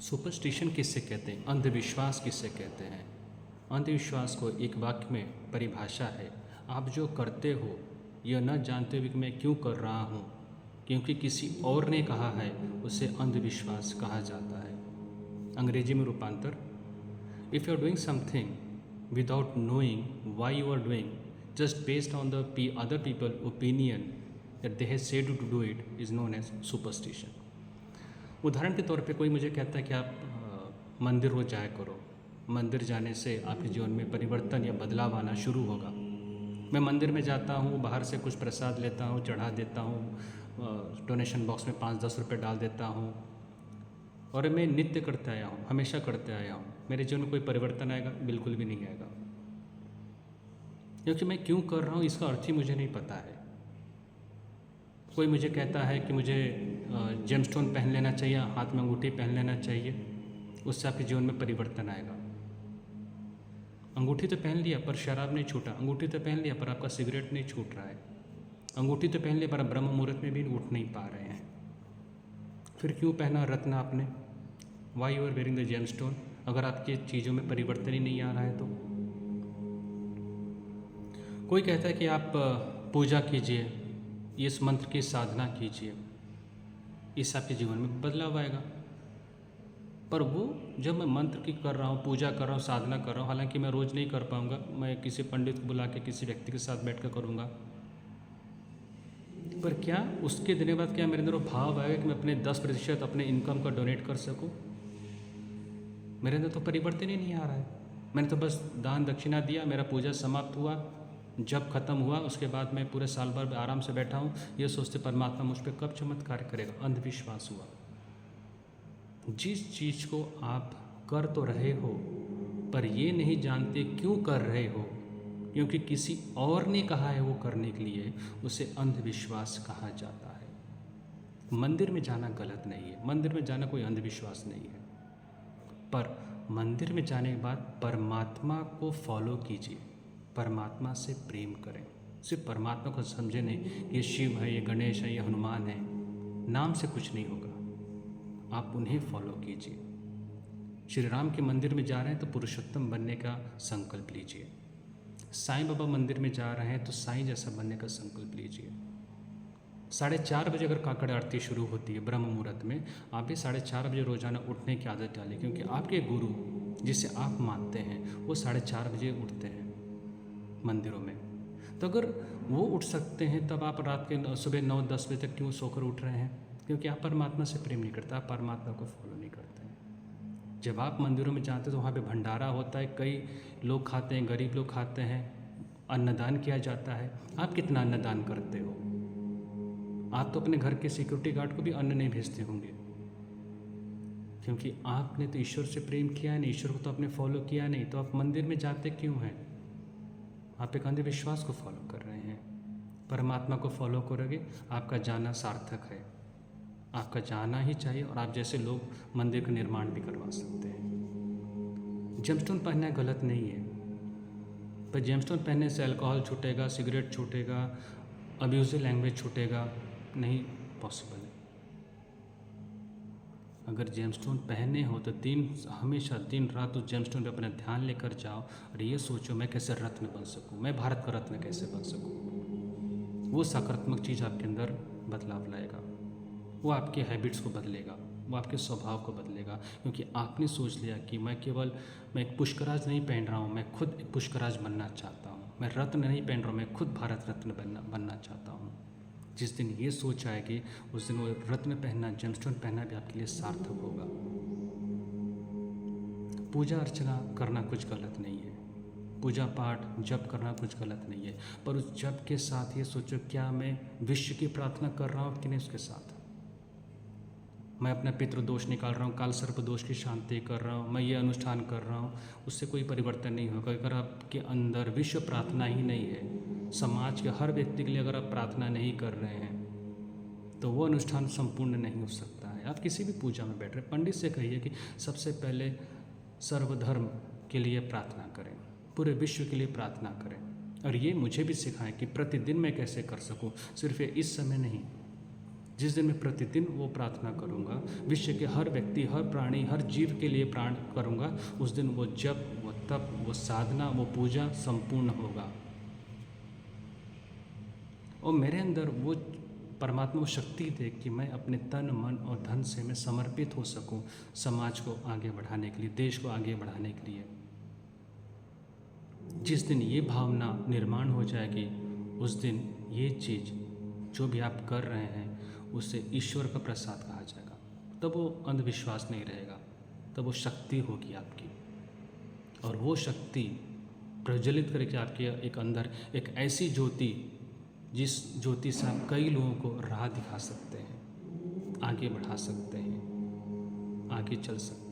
Superstition किससे कहते हैं, अंधविश्वास किससे कहते हैं। अंधविश्वास को एक वाक्य में परिभाषा है, आप जो करते हो यह न जानते हुए कि मैं क्यों कर रहा हूँ, क्योंकि किसी और ने कहा है, उसे अंधविश्वास कहा जाता है। अंग्रेजी में रूपांतर, if you are doing something without knowing why you are doing just based on the other people opinion that they have said to do it is known as superstition. उदाहरण के तौर पे कोई मुझे कहता है कि आप मंदिर रोज जाया करो, मंदिर जाने से आपके जीवन में परिवर्तन या बदलाव आना शुरू होगा। मैं मंदिर में जाता हूँ, बाहर से कुछ प्रसाद लेता हूँ, चढ़ा देता हूँ, डोनेशन बॉक्स में 5-10 रुपये डाल देता हूँ और मैं नित्य करते आया हूँ, हमेशा करते आया हूँ। मेरे जीवन में कोई परिवर्तन आएगा? बिल्कुल भी नहीं आएगा, क्योंकि मैं क्यों कर रहा हूँ इसका अर्थ ही मुझे नहीं पता है। कोई मुझे कहता है कि मुझे जेमस्टोन पहन लेना चाहिए, हाथ में अंगूठी पहन लेना चाहिए, उससे आपके जीवन में परिवर्तन आएगा। अंगूठी तो पहन लिया पर शराब नहीं छूटा, अंगूठी तो पहन लिया पर आपका सिगरेट नहीं छूट रहा है, अंगूठी तो पहन लिया पर आप ब्रह्म मुहूर्त में भी उठ नहीं पा रहे हैं। फिर क्यों पहना रत्न आपने? Why you are wearing the gemstone, अगर आपकी चीज़ों में परिवर्तन ही नहीं आ रहा है तो। कोई कहता है कि आप पूजा कीजिए, इस मंत्र की साधना कीजिए, इससे आपके जीवन में बदलाव आएगा। पर वो जब मैं मंत्र की कर रहा हूँ, पूजा कर रहा हूँ, साधना कर रहा हूँ, हालांकि मैं रोज़ नहीं कर पाऊँगा, मैं किसी पंडित को बुला के किसी व्यक्ति के साथ बैठ कर करूँगा, पर क्या उसके देने बाद क्या मेरे अंदर वो भाव आएगा कि मैं अपने 10% अपने इनकम का डोनेट कर सकूँ? मेरे अंदर तो परिवर्तन ही नहीं आ रहा है। मैंने तो बस दान दक्षिणा दिया, मेरा पूजा समाप्त हुआ, जब ख़त्म हुआ उसके बाद मैं पूरे साल भर आराम से बैठा हूँ, ये सोचते परमात्मा मुझ पर कब चमत्कार करेगा। अंधविश्वास हुआ। जिस चीज़ को आप कर तो रहे हो पर ये नहीं जानते क्यों कर रहे हो, क्योंकि किसी और ने कहा है वो करने के लिए, उसे अंधविश्वास कहा जाता है। मंदिर में जाना गलत नहीं है, मंदिर में जाना कोई अंधविश्वास नहीं है, पर मंदिर में जाने के बाद परमात्मा को फॉलो कीजिए, परमात्मा से प्रेम करें। सिर्फ परमात्मा को समझे नहीं कि ये शिव है, ये गणेश है, ये हनुमान है, नाम से कुछ नहीं होगा, आप उन्हें फॉलो कीजिए। श्री राम के मंदिर में जा रहे हैं तो पुरुषोत्तम बनने का संकल्प लीजिए। साईं बाबा मंदिर में जा रहे हैं तो साईं जैसा बनने का संकल्प लीजिए। 4:30 बजे अगर काकड़ आरती शुरू होती है ब्रह्म मुहूर्त में, आप भी 4:30 बजे रोज़ाना उठने की आदत डालें, क्योंकि आपके गुरु जिसे आप मानते हैं वो 4:30 बजे उठते हैं मंदिरों में। तो अगर वो उठ सकते हैं तब आप रात के सुबह 9-10 बजे तक क्यों सोकर उठ रहे हैं? क्योंकि आप परमात्मा से प्रेम नहीं करते, आप परमात्मा को फॉलो नहीं करते हैं। जब आप मंदिरों में जाते हैं तो वहाँ पे भंडारा होता है, कई लोग खाते हैं, गरीब लोग खाते हैं, अन्नदान किया जाता है। आप कितना अन्नदान करते हो? आप तो अपने घर के सिक्योरिटी गार्ड को भी अन्न नहीं भेजते होंगे, क्योंकि आपने तो ईश्वर से प्रेम किया नहीं, ईश्वर को तो आपने फॉलो किया नहीं, तो आप मंदिर में जाते क्यों हैं? आप एक अंधविश्वास को फॉलो कर रहे हैं। परमात्मा को फॉलो करोगे, आपका जाना सार्थक है, आपका जाना ही चाहिए, और आप जैसे लोग मंदिर का निर्माण भी करवा सकते हैं। जेमस्टोन पहनना गलत नहीं है, पर जेमस्टोन पहनने से अल्कोहल छूटेगा, सिगरेट छूटेगा, अब्यूजिव लैंग्वेज छूटेगा, नहीं पॉसिबल है। अगर जेमस्टोन पहने हो तो हमेशा दिन रात उस जेमस्टोन पे अपना ध्यान लेकर जाओ और ये सोचो मैं कैसे रत्न बन सकूं, मैं भारत का रत्न कैसे बन सकूं। वो सकारात्मक चीज़ आपके अंदर बदलाव लाएगा, वो आपके हैबिट्स को बदलेगा, वो आपके स्वभाव को बदलेगा, क्योंकि आपने सोच लिया कि मैं एक पुष्कराज नहीं पहन रहा हूँ, मैं खुद एक पुष्कराज बनना चाहता हूँ, मैं रत्न नहीं पहन रहा हूँ, मैं खुद भारत रत्न बनना चाहता हूँ। जिस दिन ये सोच आएगी उस दिन वो रत्न पहनना, जेमस्टोन पहनना भी आपके लिए सार्थक होगा। पूजा अर्चना करना कुछ गलत नहीं है, पूजा पाठ जप करना कुछ गलत नहीं है, पर उस जप के साथ ये सोचो क्या मैं विश्व की प्रार्थना कर रहा हूँ कि नहीं, उसके साथ मैं अपना पितृदोष निकाल रहा हूँ, काल सर्प दोष की शांति कर रहा हूँ, मैं ये अनुष्ठान कर रहा हूँ, उससे कोई परिवर्तन नहीं होगा। अगर आपके अंदर विश्व प्रार्थना ही नहीं है, समाज के हर व्यक्ति के लिए अगर आप प्रार्थना नहीं कर रहे हैं, तो वो अनुष्ठान संपूर्ण नहीं हो सकता है। आप किसी भी पूजा में बैठ रहे, पंडित से कहिए कि सबसे पहले सर्वधर्म के लिए प्रार्थना करें, पूरे विश्व के लिए प्रार्थना करें, और ये मुझे भी सिखाएं कि प्रतिदिन मैं कैसे कर सकूं, सिर्फ ये इस समय नहीं। जिस दिन मैं प्रतिदिन वो प्रार्थना करूँगा, विश्व के हर व्यक्ति, हर प्राणी, हर जीव के लिए प्राण करूँगा, उस दिन वो जप, वो तप, वो साधना, वो पूजा संपूर्ण होगा। और मेरे अंदर वो परमात्मा वो शक्ति दे कि मैं अपने तन, मन और धन से मैं समर्पित हो सकूं समाज को आगे बढ़ाने के लिए, देश को आगे बढ़ाने के लिए। जिस दिन ये भावना निर्माण हो जाएगी, उस दिन ये चीज़ जो भी आप कर रहे हैं उसे ईश्वर का प्रसाद कहा जाएगा। तब वो अंधविश्वास नहीं रहेगा, तब वो शक्ति होगी आपकी, और वो शक्ति प्रज्वलित करके आपके एक अंदर एक ऐसी ज्योति, जिस ज्योति से आप कई लोगों को राह दिखा सकते हैं, आगे बढ़ा सकते हैं, आगे चल सकते हैं।